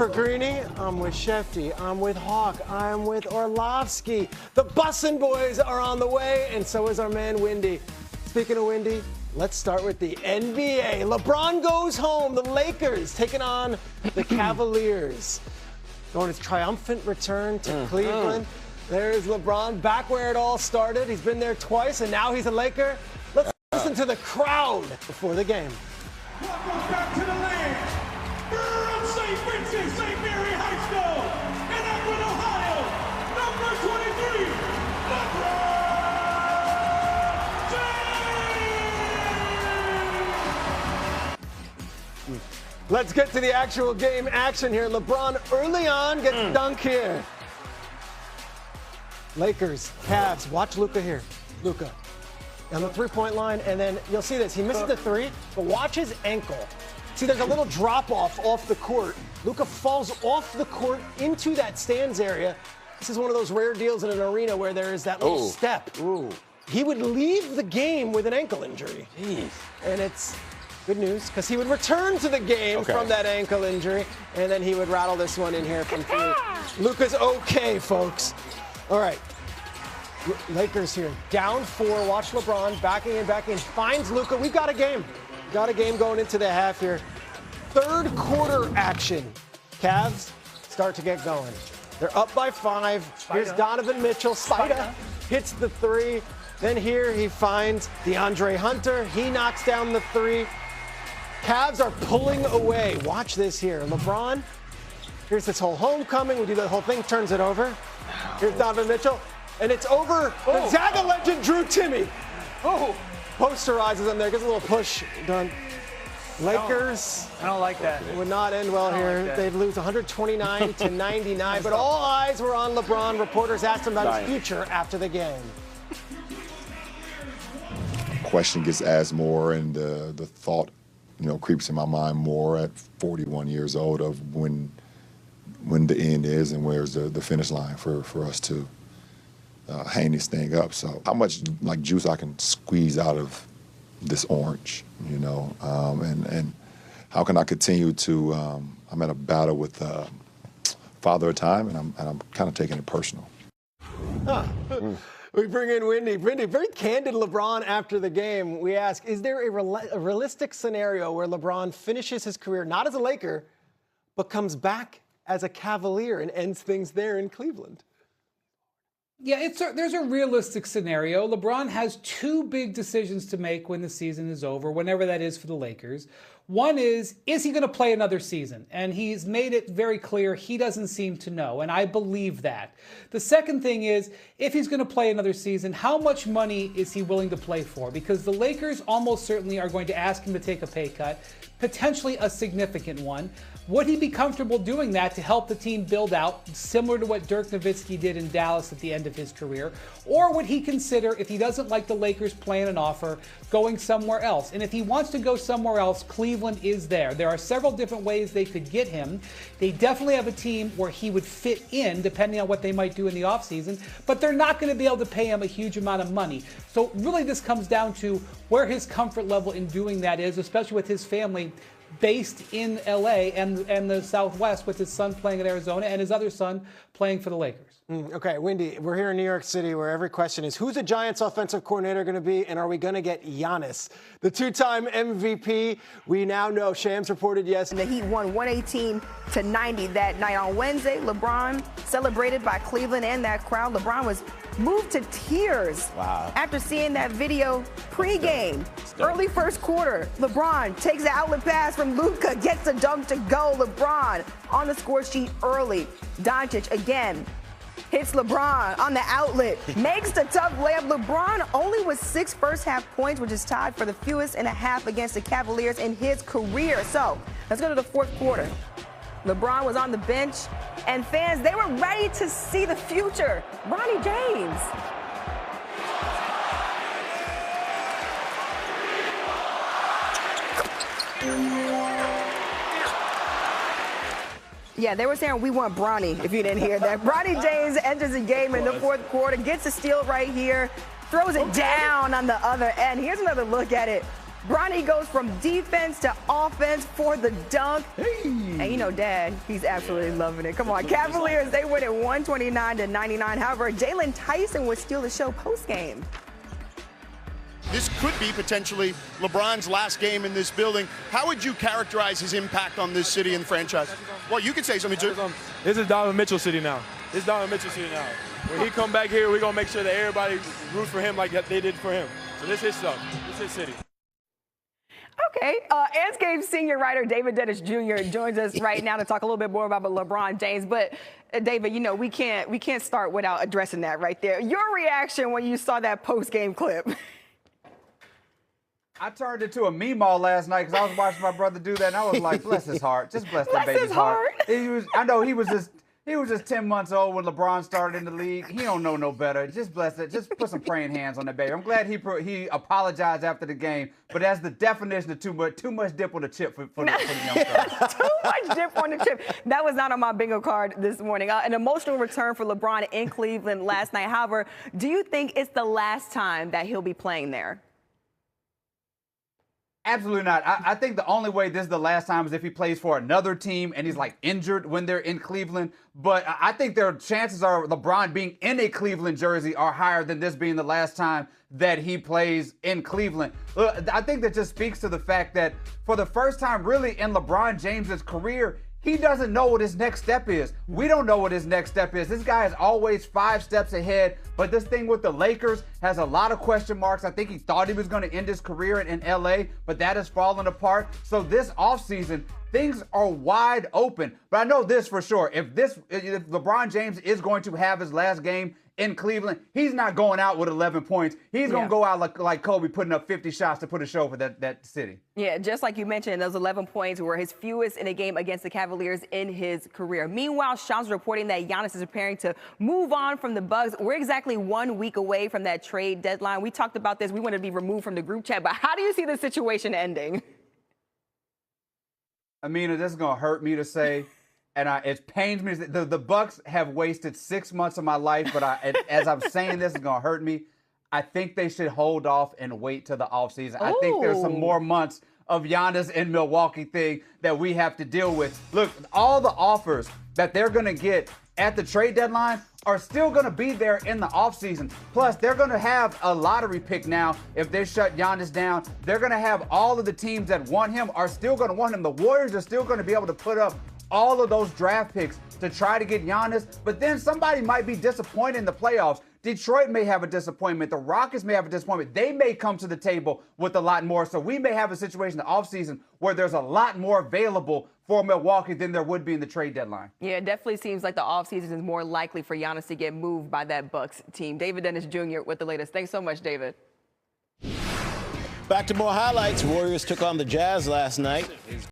for Greeny. I'm with Shefty. I'm with Hawk. I'm with Orlovsky. The Bussin' Boys are on the way, and so is our man Windy. Speaking of Windy, let's start with the NBA. LeBron goes home. The Lakers taking on the Cavaliers. Going his triumphant return to Cleveland. There's LeBron back where it all started. He's been there twice, and now he's a Laker. Let's listen to the crowd before the game. Welcome back to the land. From St. Vincent, St. Mary High School in Akron, Ohio, number 23, LeBron James. Let's get to the actual game action here. LeBron early on gets dunk here. Lakers, Cavs, watch Luka here. Luka on the three-point line, and then you'll see this. He misses the three, but watch his ankle. See, there's a little drop-off off the court. Luka falls off the court into that stands area. This is one of those rare deals in an arena where there is that little step. He would leave the game with an ankle injury. Jeez. And it's good news because he would return to the game from that ankle injury, and then he would rattle this one in here from three. Luka's okay, folks. All right. Lakers here, down 4. Watch LeBron backing in, finds Luka. We've got a game. Got a game going into the half here. Third quarter action. Cavs start to get going. They're up by 5. Here's Donovan Mitchell. Spider hits the 3. Then here he finds DeAndre Hunter. He knocks down the 3. Cavs are pulling away. Watch this here. LeBron, here's this whole homecoming. We do the whole thing, turns it over. Here's Donovan Mitchell. And it's over. Gonzaga legend Drew Timmy. Posterizes him there. Gets a little push done. Lakers. I don't like that. Would not end well here. Like They'd lose 129 to 99. But all eyes were on LeBron. Reporters asked him about his future after the game. Question gets asked more, and the thought, creeps in my mind more at 41 years old of when the end is and where's the finish line for us to hang this thing up. So how much juice I can squeeze out of this orange, and how can I continue to? I'm at a battle with Father of Time, and I'm kind of taking it personal. We bring in Windy. Windy, very candid LeBron after the game. We ask, is there a realistic scenario where LeBron finishes his career not as a Laker, but comes back as a Cavalier and ends things there in Cleveland? Yeah, there's a realistic scenario. LeBron has 2 big decisions to make when the season is over, whenever that is for the Lakers. One is he going to play another season? And he's made it very clear he doesn't seem to know, and I believe that. The second thing is, if he's going to play another season, how much money is he willing to play for? Because the Lakers almost certainly are going to ask him to take a pay cut, potentially a significant one. Would he be comfortable doing that to help the team build out, similar to what Dirk Nowitzki did in Dallas at the end of his career? Or would he consider, if he doesn't like the Lakers' plan and offer, going somewhere else? And if he wants to go somewhere else, Cleveland is there. There are several different ways they could get him. They definitely have a team where he would fit in, depending on what they might do in the offseason, but they're not going to be able to pay him a huge amount of money. So really this comes down to where his comfort level in doing that is, especially with his family based in LA and the Southwest, with his son playing at Arizona and his other son playing for the Lakers. Okay, Windy, we're here in New York City where every question is, who's the Giants offensive coordinator going to be, and are we going to get Giannis? The 2-time MVP, we now know, Shams reported yesterday. The Heat won 118 to 90 that night. On Wednesday, LeBron celebrated by Cleveland and that crowd. LeBron was moved to tears after seeing that video pregame. Early first quarter, LeBron takes the outlet pass from Luka, gets a dunk to go. LeBron on the score sheet early. Doncic again hits LeBron on the outlet, makes the tough layup. LeBron only with 6 first-half points, which is tied for the fewest and a half against the Cavaliers in his career. So let's go to the fourth quarter. LeBron was on the bench, and fans, they were ready to see the future. Bronny James. Yeah, they were saying we want Bronny, if you didn't hear that. Bronny James enters the game in the fourth quarter, gets a steal right here, throws it down on the other end. Here's another look at it Bronny goes from defense to offense for the dunk. Hey. And you know, Dad, he's absolutely loving it. Come on, Cavaliers, they win it 129-99. However, Jalen Tyson would steal the show post-game. This could be potentially LeBron's last game in this building. How would you characterize his impact on this city and franchise? Well, you can say something too. This is Donovan Mitchell city now. This is Donovan Mitchell city now. When he come back here, we're going to make sure that everybody roots for him like they did for him. So this is his stuff. This is his city. Okay, Anscape senior writer David Dennis Jr. joins us right now to talk a little bit more about LeBron James. But David, you know, we can't start without addressing that right there. Your reaction when you saw that post-game clip? I turned into a meme all last night because I was watching my brother do that, and I was like, bless his heart. Just bless that baby's heart. I know he was just 10 months old when LeBron started in the league. He don't know no better. Just bless it. Just put some praying hands on that baby. I'm glad he apologized after the game, but that's the definition of too much dip on the chip for the youngsters. Too much dip on the chip. That was not on my bingo card this morning. An emotional return for LeBron in Cleveland last night. However, do you think it's the last time that he'll be playing there? Absolutely not. I think the only way this is the last time is if he plays for another team and he's like injured when they're in Cleveland. But I think their chances are LeBron being in a Cleveland jersey are higher than this being the last time that he plays in Cleveland. I think that just speaks to the fact that for the first time really in LeBron James's career, he doesn't know what his next step is. We don't know what his next step is. This guy is always 5 steps ahead. But this thing with the Lakers has a lot of question marks. I think he thought he was going to end his career in LA, but that has fallen apart. So this offseason, things are wide open. But I know this for sure. If LeBron James is going to have his last game in Cleveland, he's not going out with 11 points. He's going to go out like Kobe, putting up 50 shots to put a show for that city. Yeah, just like you mentioned, those 11 points were his fewest in a game against the Cavaliers in his career. Meanwhile, Shams reporting that Giannis is preparing to move on from the Bucks. We're exactly 1 week away from that trade deadline. We talked about this. We want to be removed from the group chat, but how do you see the situation ending? Amina, this is going to hurt me to say. And it pains me. The Bucks have wasted 6 months of my life, but as I'm saying this, it's going to hurt me. I think they should hold off and wait till the offseason. I think there's some more months of Giannis in Milwaukee thing that we have to deal with. Look, all the offers that they're going to get at the trade deadline are still going to be there in the offseason. Plus, they're going to have a lottery pick now if they shut Giannis down. They're going to have all of the teams that want him are still going to want him. The Warriors are still going to be able to put up all of those draft picks to try to get Giannis, but then somebody might be disappointed in the playoffs. Detroit may have a disappointment. The Rockets may have a disappointment. They may come to the table with a lot more. So we may have a situation in the offseason where there's a lot more available for Milwaukee than there would be in the trade deadline. Yeah, it definitely seems like the offseason is more likely for Giannis to get moved by that Bucks team. David Dennis Jr. with the latest. Thanks so much, David. Back to more highlights. Warriors took on the Jazz last night.